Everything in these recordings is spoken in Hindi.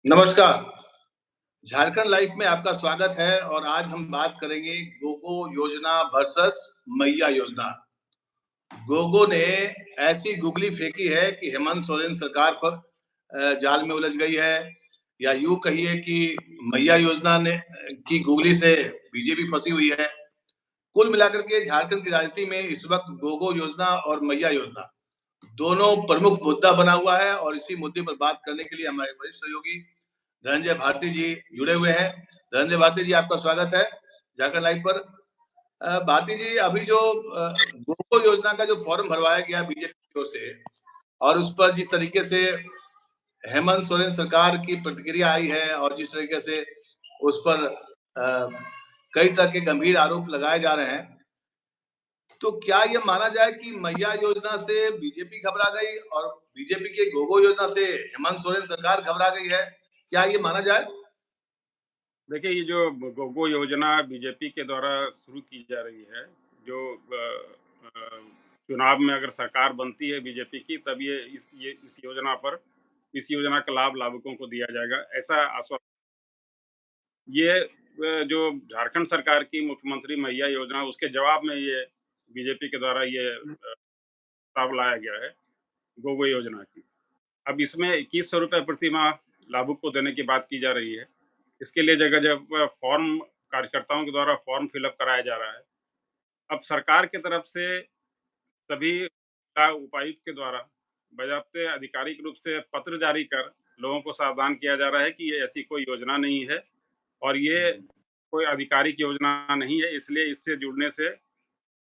नमस्कार। झारखंड लाइव में आपका स्वागत है और आज हम बात करेंगे गोगो योजना वर्सेस मैया योजना। गोगो ने ऐसी गुगली फेंकी है कि हेमंत सोरेन सरकार पर जाल में उलझ गई है, या यूं कहिए कि मैया योजना ने की गुगली से बीजेपी फंसी हुई है। कुल मिलाकर के झारखंड की राजनीति में इस वक्त गोगो योजना और मैया योजना दोनों प्रमुख मुद्दा बना हुआ है और इसी मुद्दे पर बात करने के लिए हमारे वरिष्ठ सहयोगी धनंजय भारती जी जुड़े हुए हैं। धनंजय भारती जी, आपका स्वागत है झारखंड लाइव पर। भारती जी, अभी जो गोको योजना का जो फॉर्म भरवाया गया बीजेपी की ओर से और उस पर जिस तरीके से हेमंत सोरेन सरकार की प्रतिक्रिया आई है और जिस तरीके से उस पर कई तरह के गंभीर आरोप लगाए जा रहे हैं, तो क्या ये माना जाए कि मैया योजना से बीजेपी घबरा गई और बीजेपी की गोगो योजना से हेमंत सोरेन सरकार घबरा गई है? क्या ये माना जाए? देखिए, ये जो गोगो योजना बीजेपी के द्वारा शुरू की जा रही है, जो अ, चुनाव में अगर सरकार बनती है बीजेपी की, तब इस योजना का लाभ लाभुकों को दिया जाएगा, ऐसा आश्वासन। ये जो झारखंड सरकार की मुख्यमंत्री मैया योजना, उसके जवाब में ये बीजेपी के द्वारा ये प्रस्ताव लाया गया है, गोगो योजना की। अब इसमें 2100 रुपए प्रति माह लाभुक को देने की बात की जा रही है। इसके लिए जगह-जगह फॉर्म कार्यकर्ताओं के द्वारा फॉर्म फिलअप कराया जा रहा है। अब सरकार की तरफ से सभी जिला उपायुक्त के द्वारा बाज़ाब्ते आधिकारिक रूप से पत्र जारी कर लोगों को सावधान किया जा रहा है कि ये ऐसी कोई योजना नहीं है और ये कोई आधिकारिक योजना नहीं है, इसलिए इससे जुड़ने से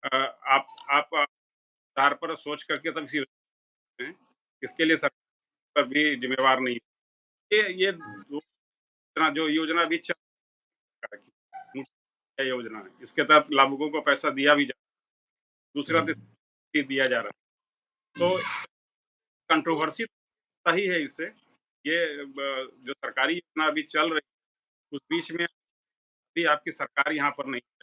आप आधार पर सोच करके तब इसे हैं। इसके लिए सरकार भी जिम्मेवार नहीं है। ये जो योजना अभी चल रही है, मुफ्त योजना है, इसके तहत लाभुकों को पैसा दिया भी जा दूसरा तो दिया जा रहा है। तो कंट्रोवर्सी सही है इससे। ये जो सरकारी योजना अभी चल रही है, उस बीच में अभी आपकी सरकार यहाँ पर नहीं है।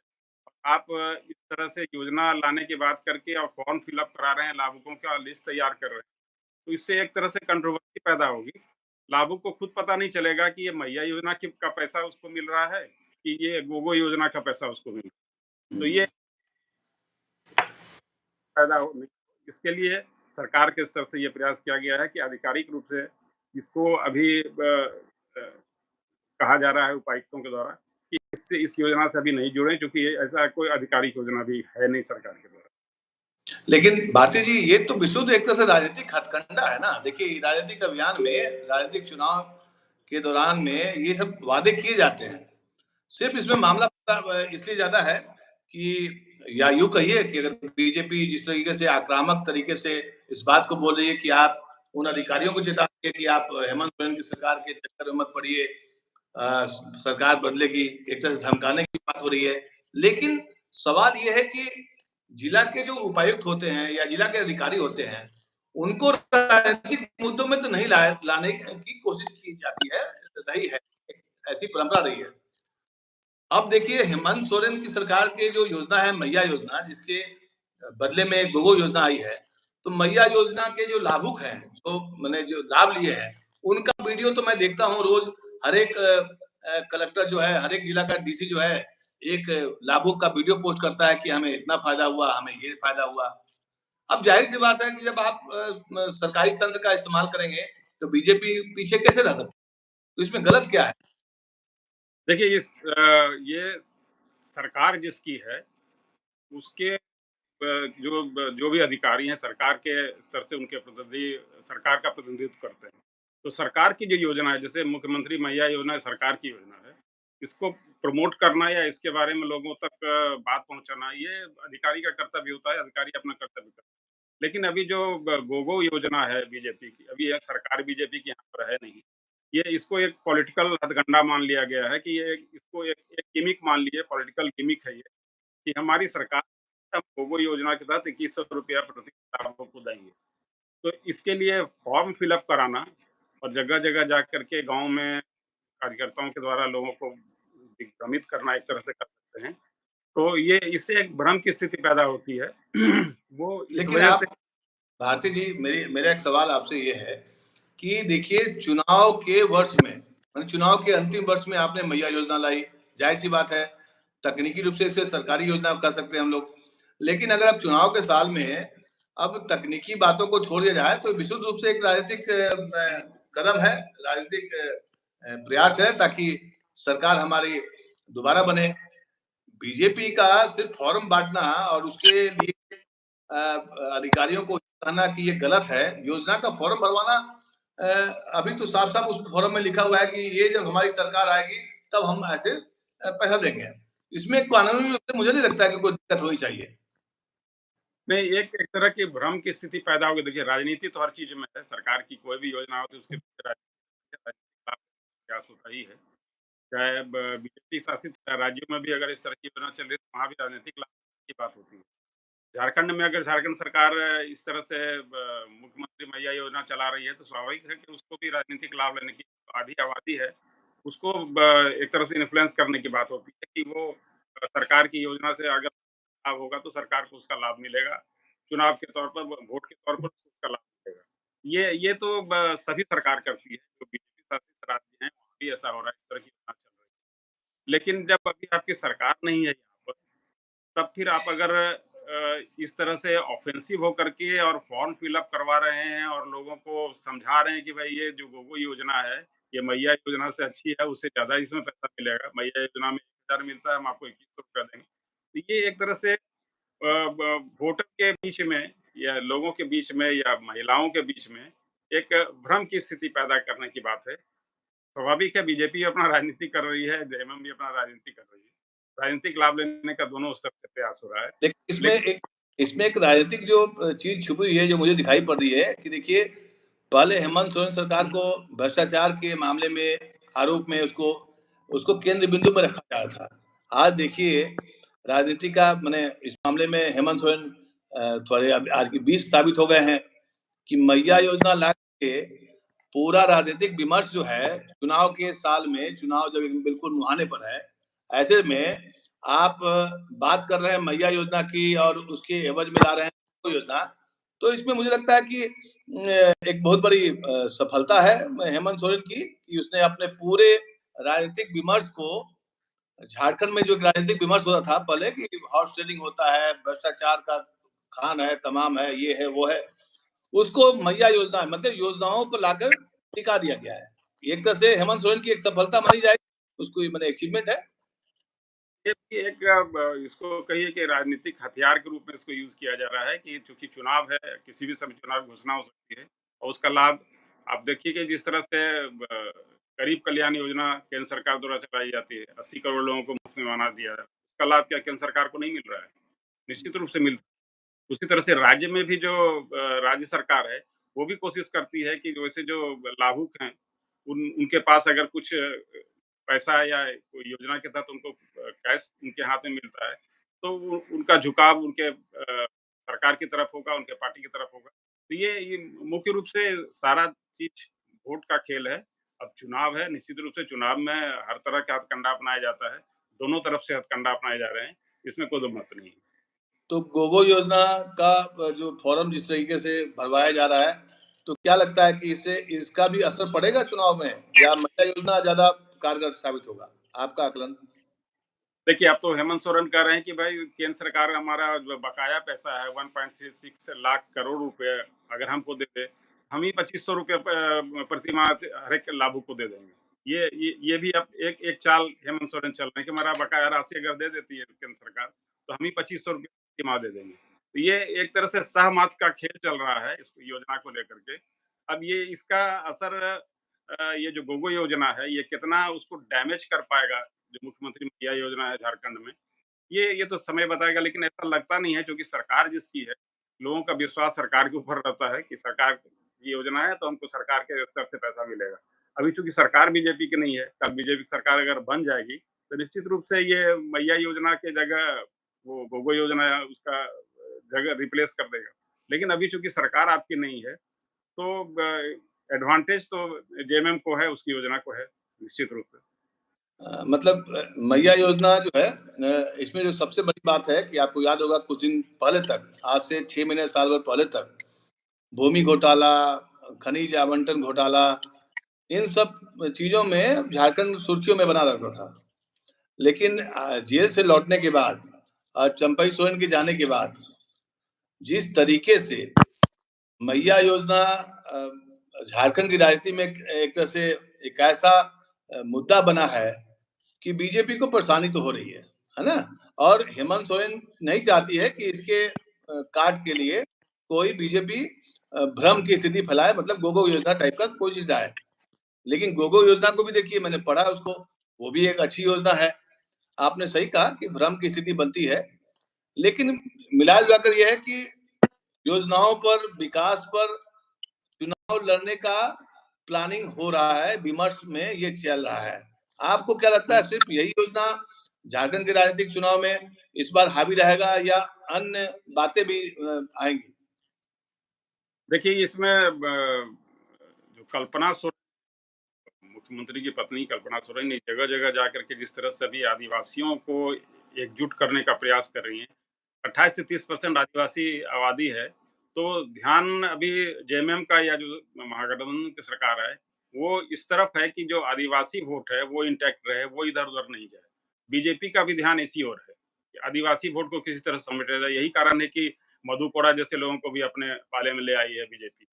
आप इस तरह से योजना लाने की बात करके और फॉर्म फिल अप करा रहे हैं, लाभुकों का लिस्ट तैयार कर रहे हैं। तो इससे एक तरह से कंट्रोवर्सी पैदा होगी। लाभुक को खुद पता नहीं चलेगा कि ये मैया योजना की का पैसा उसको मिल रहा है कि ये गोगो योजना का पैसा उसको मिल रहा है। तो ये पैदा हो इसके लिए सरकार के स्तर से ये प्रयास किया गया है कि आधिकारिक रूप से इसको अभी कहा जा रहा है उपायुक्तों के द्वारा कि इस योजना से अभी नहीं जुड़े, क्योंकि ऐसा कोई आधिकारिक योजना भी है नहीं सरकार के द्वारा। लेकिन भारती जी, ये तो विशुद्ध एक तरह से राजनीतिक हथकंडा है ना। देखिए, राजनीतिक अभियान में, राजनीतिक चुनाव के दौरान में ये सब वादे किए जाते हैं। सिर्फ इसमें मामला इसलिए ज्यादा है कि, या यूं कहिए कि अगर बीजेपी जिस तरीके से आक्रामक तरीके से इस बात को बोल रही है कि आप उन अधिकारियों को चेता दीजिए कि आप हेमंत सोरेन की सरकार के चक्कर में मत पड़िए, सरकार बदलेगी, एक तरह से धमकाने की बात हो रही है। लेकिन सवाल ये है कि जिला के जो उपायुक्त होते हैं या जिला के अधिकारी होते हैं, उनको राजनीतिक मुद्दों में तो नहीं लाने की कोशिश की जाती है, रही है, ऐसी परंपरा रही है। अब देखिए, हेमंत सोरेन की सरकार की जो योजना है मैया योजना, जिसके बदले में गोगो योजना आई है, तो मैया योजना के जो लाभुक हैं, जो मैंने जो लाभ लिए हैं, उनका वीडियो तो मैं देखता हूँ रोज। हर एक कलेक्टर जो है, हर एक जिला का डीसी जो है, एक लाभुक का वीडियो पोस्ट करता है कि हमें इतना फायदा हुआ, हमें ये फायदा हुआ। अब जाहिर सी बात है कि जब आप सरकारी तंत्र का इस्तेमाल करेंगे, तो बीजेपी पीछे कैसे रह सकती है? तो इसमें गलत क्या है? देखिए, ये सरकार जिसकी है उसके जो भी अधिकारी हैं सरकार के स्तर से, उनके प्रतिनिधि सरकार का प्रतिनिधित्व करते हैं। तो सरकार की जो योजना है, जैसे मुख्यमंत्री मैया योजना सरकार की योजना है, इसको प्रमोट करना या इसके बारे में लोगों तक बात पहुंचाना, ये अधिकारी का कर्तव्य होता है। अधिकारी अपना कर्तव्य करते हैं। लेकिन अभी जो गोगो योजना है बीजेपी की, अभी यह सरकार बीजेपी की यहाँ पर है नहीं। ये इसको एक पॉलिटिकल हथकंडा मान लिया गया है कि ये इसको एक गिमिक मान लिए, पॉलिटिकल गिमिक है ये, कि हमारी सरकार हम गोगो योजना के तहत 2100 रुपया प्रति लाभुक को देंगे। तो इसके लिए फॉर्म फिलअप कराना और जगह-जगह जाकर के गाँव में कार्यकर्ताओं के द्वारा लोगों को दिग्भ्रमित करना एक तरह से कर सकते हैं। तो ये इससे एक भ्रम की स्थिति पैदा होती है। वो इस लेकिन वजह आप, से भारती जी, मेरा एक सवाल आपसे ये है कि देखिए, चुनाव के वर्ष में चुनाव के अंतिम वर्ष में आपने मैया योजना लाई, जाहिर सी बात है, तकनीकी रूप से इसे सरकारी योजना कर सकते हैं हम लोग। लेकिन अगर आप चुनाव के साल में अब तकनीकी बातों को छोड़ दिया जाए तो विशुद्ध रूप से एक राजनीतिक कदम है, राजनीतिक प्रयास है ताकि सरकार हमारी दोबारा बने। बीजेपी का सिर्फ फॉर्म बांटना और उसके लिए अधिकारियों को कहना कि ये गलत है, योजना का फॉर्म भरवाना अभी तो साफ-साफ उस फॉर्म में लिखा हुआ है कि ये जब हमारी सरकार आएगी तब हम ऐसे पैसा देंगे। इसमें कानूनी रूप से मुझे नहीं लगता कि कोई दिक्कत होनी चाहिए। नहीं, एक तरह की भ्रम की स्थिति पैदा हो गई। देखिए, राजनीति तो हर चीज़ में है, सरकार की कोई भी योजना होती है उसके पीछे राजनीतिक लाभ प्रयास होता ही है। चाहे ब बीजेपी शासित राज्यों में भी अगर इस तरह की योजना चल रही है, तो वहाँ भी राजनीतिक लाभ की बात होती है। झारखंड में अगर झारखंड सरकार इस तरह से मुख्यमंत्री मैया योजना चला रही है, तो स्वाभाविक है कि उसको भी राजनीतिक लाभ लेने की आधी आबादी है, उसको एक तरह से इन्फ्लुएंस करने की बात होती है कि वो सरकार की योजना से अगर लाभ होगा तो सरकार को उसका लाभ मिलेगा। चुनाव के तौर पर वोट के तौर पर उसका लाभ मिलेगा। ये तो सभी सरकार करती है, जो बीजेपी शासित राज्य हैं, वहाँ भी ऐसा हो रहा है, इस तरह की योजना चल रही है। लेकिन जब अभी आपकी सरकार नहीं है यहाँ पर, तब फिर आप अगर इस तरह से ऑफेंसिव होकर के और फॉर्म फिल अप करवा रहे हैं और लोगों को समझा रहे हैं कि भाई ये जो गोगो योजना है, ये मैया योजना से अच्छी है, उससे ज़्यादा इसमें पैसा मिलेगा। मैया योजना में 1000 मिलता है, हम आपको 2100 देंगे। तो ये एक तरह से वोटर के बीच में या लोगों के बीच में या महिलाओं के बीच में एक भ्रम की स्थिति पैदा करने की बात है। स्वाभाविक है, बीजेपी अपना राजनीति कर रही है, जेएमएम भी अपना राजनीति कर रही है। राजनीतिक लाभ लेने का दोनों स्तर से प्रयास हो रहा है। लेकिन इसमें एक राजनीतिक जो चीज छुपी हुई है जो मुझे दिखाई पड़ रही है कि देखिए, पहले हेमंत सोरेन सरकार को भ्रष्टाचार के मामले में आरोप में उसको केंद्र बिंदु में रखा गया था। आज देखिए, राजनीति का मैंने इस मामले में हेमंत सोरेन थोड़े आज की 20 साबित हो गए हैं कि मैया योजना ला के पूरा राजनीतिक विमर्श जो है चुनाव के साल में, चुनाव जब बिल्कुल मुहाने पर है, ऐसे में आप बात कर रहे हैं मैया योजना की और उसके एवज में ला रहे हैं योजना, तो इसमें मुझे लगता है कि एक बहुत बड़ी सफलता है हेमंत सोरेन की कि उसने अपने पूरे राजनीतिक विमर्श को, झारखंड में जो राजनीतिक विमर्श होता था पहले कि हॉर्स ट्रेडिंग होता है, भ्रष्टाचार का खान है, तमाम है, ये है, वो है, उसको मैया योजना मतलब योजनाओं को लाकर टिका दिया गया है। एक तरह से हेमंत सोरेन की एक सफलता मानी जाए, उसको ये मैंने अचीवमेंट है। ये भी एक इसको कहिए कि राजनीतिक हथियार के रूप में इसको यूज़ किया जा रहा है कि चूँकि चुनाव है, किसी भी समय चुनाव घोषणा हो सकती है और उसका लाभ आप देखिए कि जिस तरह से गरीब कल्याण योजना केंद्र सरकार द्वारा चलाई जाती है, 80 करोड़ लोगों को मुफ्त में बना दिया है। उसका लाभ क्या केंद्र सरकार को नहीं मिल रहा है? निश्चित रूप से मिल उसी तरह से राज्य में भी जो राज्य सरकार है, वो भी कोशिश करती है कि वैसे जो लाभुक हैं, उनके पास अगर कुछ पैसा या कोई योजना के तहत उनको कैश उनके हाथ में मिलता है, तो उनका झुकाव उनके सरकार की तरफ होगा, उनके पार्टी की तरफ होगा। तो ये मुख्य रूप से सारा चीज़ वोट का खेल है। अब चुनाव है, निश्चित रूप से चुनाव में हर तरह का हथकंडा अपनाया जाता है। दोनों तरफ से हथकंडा अपनाए जा रहे हैं, इसमें कोई दो मत नहीं है। तो गोगो योजना का जो फॉर्म जिस तरीके से भरवाया जा रहा है, तो क्या लगता है कि इससे इसका भी असर पड़ेगा चुनाव में या मैया योजना ज़्यादा कारगर साबित होगा? आपका आकलन? देखिए, अब तो हेमंत सोरेन कह रहे हैं कि भाई केंद्र सरकार हमारा जो बकाया पैसा है 1.36 लाख करोड़ रुपए अगर हमको दे दे, हम ही 2500 रुपए प्रति माह हर एक लाभुक को दे देंगे। ये भी अब एक चाल हेमंत सोरेन चल रहे हैं कि हमारा बकाया राशि अगर दे देती है केंद्र सरकार, तो हम ही 2500 रुपए प्रति माह दे देंगे। तो ये एक तरह से सहमत का खेल चल रहा है इस योजना को लेकर के। अब ये इसका असर ये जो गोगो योजना है, ये कितना उसको डैमेज कर पाएगा जो मुख्यमंत्री मैया योजना है झारखंड में, ये तो समय बताएगा लेकिन ऐसा लगता नहीं है क्योंकि सरकार जिसकी है, लोगों का विश्वास सरकार के ऊपर रहता है कि सरकार की योजना है तो हमको सरकार के स्तर से पैसा मिलेगा। अभी चूँकि सरकार बीजेपी की नहीं है, कल बीजेपी की सरकार अगर बन जाएगी, तो निश्चित रूप से ये मैया योजना के जगह वो गोगो योजना उसका जगह रिप्लेस कर देगा। लेकिन अभी चूँकि सरकार आपकी नहीं है, तो एडवांटेज तो जेएमएम को है, उसकी योजना को है, निश्चित रूप से। मतलब मैया योजना जो है इसमें जो सबसे बड़ी बात है कि आपको याद होगा कुछ दिन पहले तक, आज से 6 महीने साल भर पहले तक भूमि घोटाला, खनिज आवंटन घोटाला, इन सब चीजों में झारखंड सुर्खियों में बना रहता था। लेकिन जेल से लौटने के बाद चंपई सोरेन के जाने के बाद जिस तरीके से मैया योजना झारखंड की राजनीति में एक तरह से एक ऐसा मुद्दा बना है कि बीजेपी को परेशानी तो हो रही है ना? और हेमंत सोरेन नहीं चाहती है कि इसके काट के लिए कोई बीजेपी भ्रम की स्थिति फैलाए, मतलब गोगो योजना टाइप का कोई चीज आए। लेकिन गोगो योजना को भी देखिए, मैंने पढ़ा उसको, वो भी एक अच्छी योजना है। आपने सही कहा कि भ्रम की स्थिति बनती है, लेकिन मिला जुलाकर यह है कि योजनाओं पर, विकास पर चुनाव लड़ने का प्लानिंग हो रहा है, विमर्श में ये चल रहा है। आपको क्या लगता है, सिर्फ यही योजना झारखंड के राजनीतिक चुनाव में इस बार हावी रहेगा या अन्य बातें भी आएंगी? देखिए, इसमें जो कल्पना सोरेन, मुख्यमंत्री की पत्नी कल्पना सोरेन ने जगह-जगह जाकर के जिस तरह से अभी आदिवासियों को एकजुट करने का प्रयास कर रही हैं। 28 से 30% आदिवासी आबादी है, तो ध्यान अभी जेएमएम का या जो महागठबंधन की सरकार है, वो इस तरफ है कि जो आदिवासी वोट है, वो इंटैक्ट रहे, वो इधर-उधर नहीं जाए। बीजेपी का भी ध्यान इसी ओर है कि आदिवासी वोट को किसी तरह समेटा जाए। यही कारण है कि मधु कोड़ा जैसे लोगों को भी अपने पाले में ले आई है बीजेपी।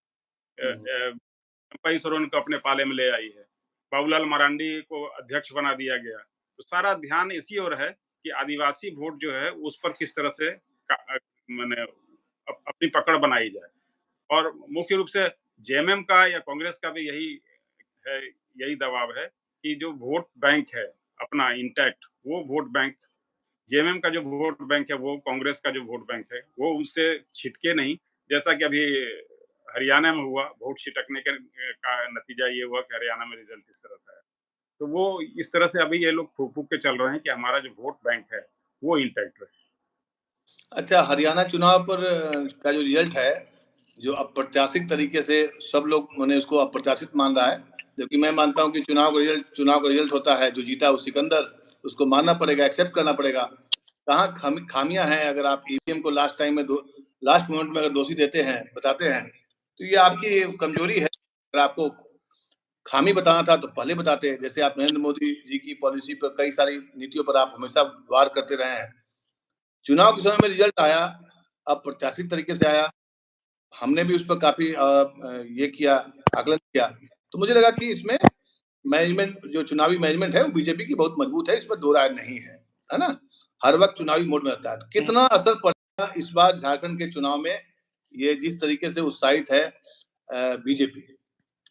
चंपई सोरेन को अपने पाले में ले आई है। बाबूलाल मरांडी को अध्यक्ष बना दिया गया। तो सारा ध्यान इसी ओर है कि आदिवासी वोट जो है उस पर किस तरह से माने अपनी पकड़ बनाई जाए। और मुख्य रूप से जेएमएम का या कांग्रेस का भी यही है, यही दबाव है कि जो वोट बैंक है अपना इंटैक्ट, वो वोट बैंक, जेएमएम का जो वोट बैंक है, वो कांग्रेस का जो वोट बैंक है, वो उससे छिटके नहीं। जैसा कि अभी हरियाणा में हुआ, वोट छिटकने के का नतीजा ये हुआ कि हरियाणा में रिजल्ट इस तरह से आया। तो वो इस तरह से अभी ये लोग फूँक-फूँक के चल रहे हैं कि हमारा जो वोट बैंक है, वो इंटैक्ट रहे। अच्छा, हरियाणा चुनाव पर का जो रिजल्ट है, जो अप्रत्याशित तरीके से सब लोग मैंने उसको अप्रत्याशित मान रहा है, जबकि मैं मानता हूँ कि चुनाव का रिजल्ट होता है, जो जीता वो सिकंदर, उसको मानना पड़ेगा, एक्सेप्ट करना पड़ेगा। कहाँ खामियां हैं, अगर आप ईवीएम को लास्ट मोमेंट में अगर दोषी देते हैं, बताते हैं, तो ये आपकी कमजोरी है। अगर आपको खामी बताना था तो पहले बताते, जैसे आप नरेंद्र मोदी जी की पॉलिसी पर, कई सारी नीतियों पर आप हमेशा वार करते रहे हैं। चुनाव के समय में रिजल्ट आया, अप्रत्याशित तरीके से आया। हमने भी उस पर काफ़ी ये किया, आकलन किया। तो मुझे लगा कि इसमें मैनेजमेंट, जो चुनावी मैनेजमेंट है, वो बीजेपी की बहुत मजबूत है, इसमें दो राय नहीं है ना? हर वक़्त चुनावी मोड में रहता है। कितना असर पड़ेगा इस बार झारखंड के चुनाव में, ये जिस तरीके से उत्साहित है बीजेपी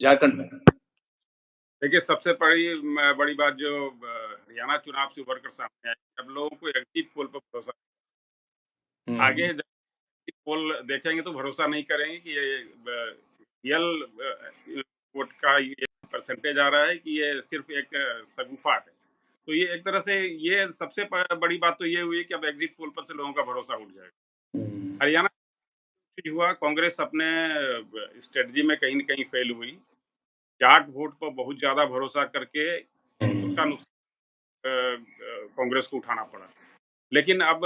झारखंड में? देखिए, सबसे बड़ी बात जो हरियाणा चुनाव से उभर कर सामने आई, अब लोगों को एग्जिट पोल पर भरोसा, आगे जब एग्जिट पोल देखेंगे तो भरोसा नहीं करेंगे कि ये रियल वोट का ये परसेंटेज आ रहा है कि ये सिर्फ़ एक शगुफ़ा है। तो ये एक तरह से ये सबसे बड़ी बात तो ये हुई कि अब एग्जिट पोल पर से लोगों का भरोसा उठ जाएगा। हरियाणा चीज़ हुआ, कांग्रेस अपने स्ट्रेटजी में कहीं न कहीं फेल हुई। जाट वोट पर बहुत ज़्यादा भरोसा करके उसका कांग्रेस को उठाना पड़ा। लेकिन अब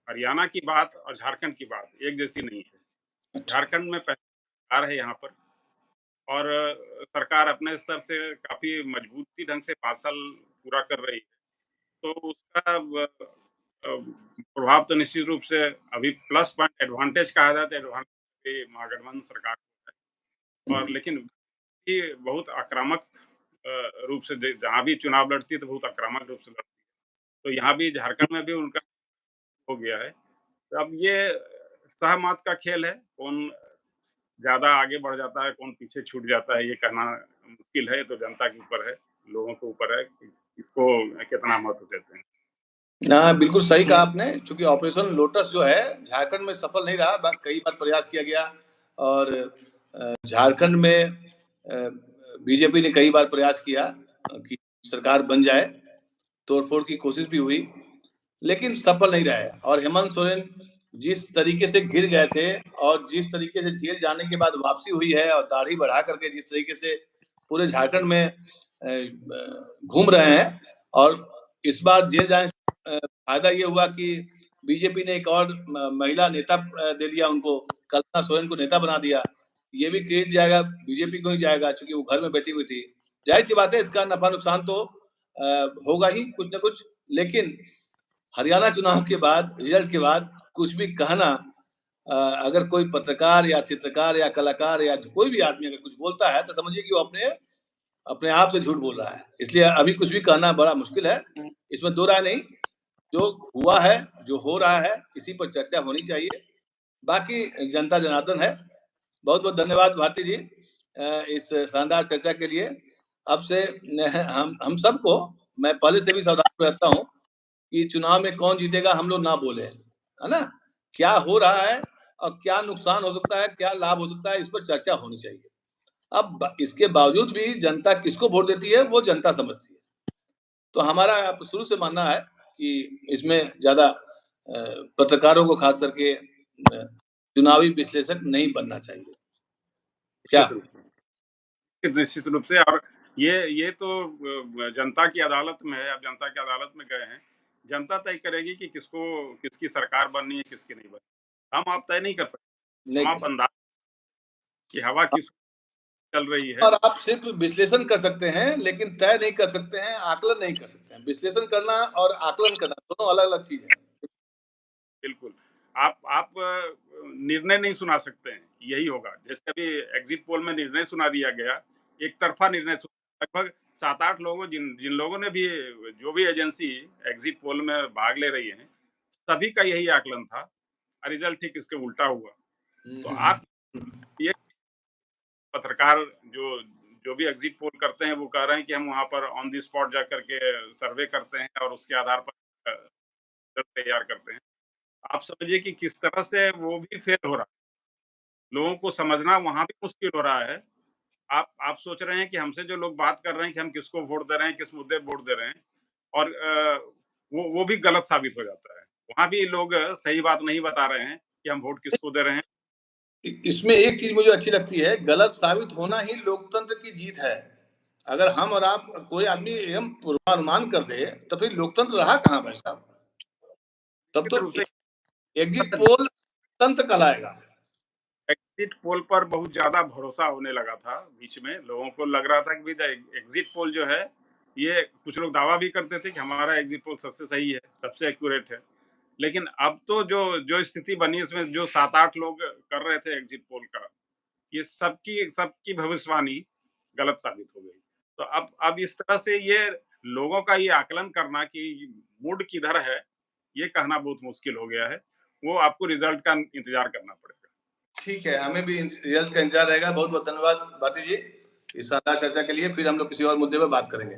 हरियाणा की बात और झारखंड की बात एक जैसी नहीं है। झारखंड में पहले सरकार है यहाँ पर, और सरकार अपने स्तर से काफ़ी मजबूती ढंग से 5 साल पूरा कर रही है। तो उसका प्रभाव तो निश्चित रूप से अभी प्लस पॉइंट एडवांटेज कहा जाए तो एडवांटेज महागठबंधन सरकार को है। और लेकिन ये बहुत आक्रामक रूप से जहाँ भी चुनाव लड़ती है तो बहुत आक्रामक रूप से लड़ती है। तो यहाँ भी झारखंड में भी उनका हो गया है। तो अब ये सहमत का खेल है, कौन ज़्यादा आगे बढ़ जाता है, कौन पीछे छूट जाता है, ये कहना मुश्किल है। ये तो जनता के ऊपर है, लोगों के ऊपर है कि इसको कितना महत्व देते हैं। हाँ, बिल्कुल सही कहा आपने। चूँकि ऑपरेशन लोटस जो है, झारखंड में सफल नहीं रहा, कई बार प्रयास किया गया, और झारखंड में बीजेपी ने कई बार प्रयास किया कि सरकार बन जाए, तोड़-फोड़ की कोशिश भी हुई, लेकिन सफल नहीं रहे। और हेमंत सोरेन जिस तरीके से गिर गए थे, और जिस तरीके से जेल जाने के बाद वापसी हुई है, और दाढ़ी बढ़ा करके जिस तरीके से पूरे झारखंड में घूम रहे हैं, और इस बार जेल जाने से फायदा ये हुआ कि बीजेपी ने एक और महिला नेता दे दिया उनको, कल्पना सोरेन को नेता बना दिया। ये भी क्रेडिट जाएगा बीजेपी को ही जाएगा, क्योंकि वो घर में बैठी हुई थी। जाहिर-सी बात है, इसका नफा-नुकसान तो होगा ही कुछ न कुछ, लेकिन हरियाणा चुनाव के बाद, रिजल्ट के बाद कुछ भी कहना, अगर कोई पत्रकार या चित्रकार या कलाकार या कोई भी आदमी अगर कुछ बोलता है, तो समझिए कि वो अपने आप से झूठ बोल रहा है। इसलिए अभी कुछ भी कहना बड़ा मुश्किल है, इसमें दो राय नहीं। जो हुआ है, जो हो रहा है, इसी पर चर्चा होनी चाहिए। बाकी जनता जनार्दन है। बहुत-बहुत धन्यवाद भारती जी इस शानदार चर्चा के लिए। अब से हम सबको, मैं पहले से भी सावधान रहता हूँ कि चुनाव में कौन जीतेगा हम लोग ना बोले, है ना? क्या हो रहा है और क्या नुकसान हो सकता है, क्या लाभ हो सकता है, इस पर चर्चा होनी चाहिए। अब इसके बावजूद भी जनता किसको वोट देती है, वो जनता समझती है। तो हमारा शुरू से मानना है कि इसमें ज़्यादा पत्रकारों को खास करके चुनावी विश्लेषक नहीं बनना चाहिए। क्या? निश्चित रूप से। और ये तो जनता की अदालत में है। अब जनता की अदालत में गए हैं, जनता तय करेगी कि किसकी सरकार बननी है, किसकी नहीं बननी। हम आप तय नहीं कर सकते। हम आप अंदाज कि हवा किस चल रही है। और आप सिर्फ विश्लेषण कर सकते हैं, लेकिन तय नहीं कर सकते हैं, आकलन नहीं कर सकते हैं। विश्लेषण करना और आकलन करना दोनों अलग-अलग चीज़ है। बिल्कुल। आप निर्णय नहीं सुना सकते हैं, यही होगा। जैसे अभी एग्ज़िट पोल में निर्णय सुना दिया गया, एक तरफ़ा निर्णय लगभग 7-8 लोगों जिन लोगों ने भी, जो भी एजेंसी एग्ज़िट पोल में भाग ले रही हैं, सभी का यही आकलन था। रिज़ल्ट ठीक इसके उल्टा हुआ। तो आप ये पत्रकार जो जो भी एग्ज़िट पोल करते हैं, वो कह रहे हैं कि हम वहाँ पर ऑन द स्पॉट जाकर के सर्वे करते हैं और उसके आधार पर तैयार करते हैं। आप समझिए कि किस तरह से वो भी फेल हो रहा है। लोगों को समझना वहाँ भी मुश्किल हो रहा है। आप सोच रहे हैं कि हमसे जो लोग बात कर रहे हैं कि हम किसको वोट दे रहे हैं, किस मुद्दे पे वोट दे रहे हैं, और वो भी गलत साबित हो जाता है। वहाँ भी लोग सही बात नहीं बता रहे हैं कि हम वोट किसको दे रहे हैं। इसमें एक चीज़ मुझे अच्छी लगती है, गलत साबित होना ही लोकतंत्र की जीत है। अगर हम और आप, कोई आदमी एकदम पूर्वानुमान कर दे, तो फिर लोकतंत्र रहा कहाँ भाई साहब? तब तो रूप से एग्जिट पोल तंत्र कहलाएगा। एग्जिट पोल पर बहुत ज़्यादा भरोसा होने लगा था बीच में। लोगों को लग रहा था कि भई एग्जिट पोल जो है, ये कुछ लोग दावा भी करते थे कि हमारा एग्जिट पोल सबसे सही है, सबसे एक्यूरेट है। लेकिन अब तो जो स्थिति बनी, इसमें जो 7-8 लोग कर रहे थे एग्जिट पोल का, ये सबकी भविष्यवाणी गलत साबित हो गई। तो अब इस तरह से ये लोगों का ये आकलन करना कि मूड किधर है, ये कहना बहुत मुश्किल हो गया है। वो आपको रिज़ल्ट का इंतज़ार करना पड़ेगा। ठीक है, हमें भी रिजल्ट का इंतजार रहेगा। बहुत-बहुत धन्यवाद भारती जी, इस शानदार चर्चा के लिए। फिर हम लोग किसी और मुद्दे पे बात करेंगे।